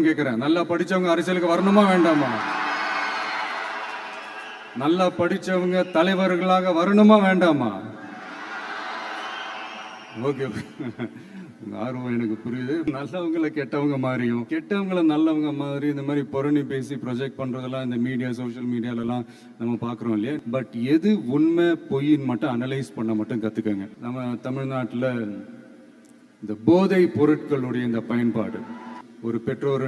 கேக்குறேன், நல்லா படிச்சவங்க அரசியலுக்கு வரணுமா வேண்டாமா? நல்லா படிச்சவங்க தலைவர்களாக வரணுமா வேண்டாமா? ஓகே, ஆர்வம் எனக்கு புரியுது. நல்லவங்களை கெட்டவங்க மாதிரியும் கெட்டவங்களை நல்லவங்க மாதிரி இந்த மாதிரி புரணி பேசி ப்ரொஜெக்ட் பண்றதெல்லாம் இந்த மீடியா, சோஷியல் மீடியாலலாம் நம்ம பார்க்குறோம் இல்லையா? பட் எது உண்மை பொய்ன்னு மட்டும் அனலைஸ் பண்ண மட்டும் கற்றுக்கங்க. நம்ம தமிழ்நாட்டில் இந்த போதை பொருட்களுடைய இந்த பயன்பாடு ஒரு பெற்றோர்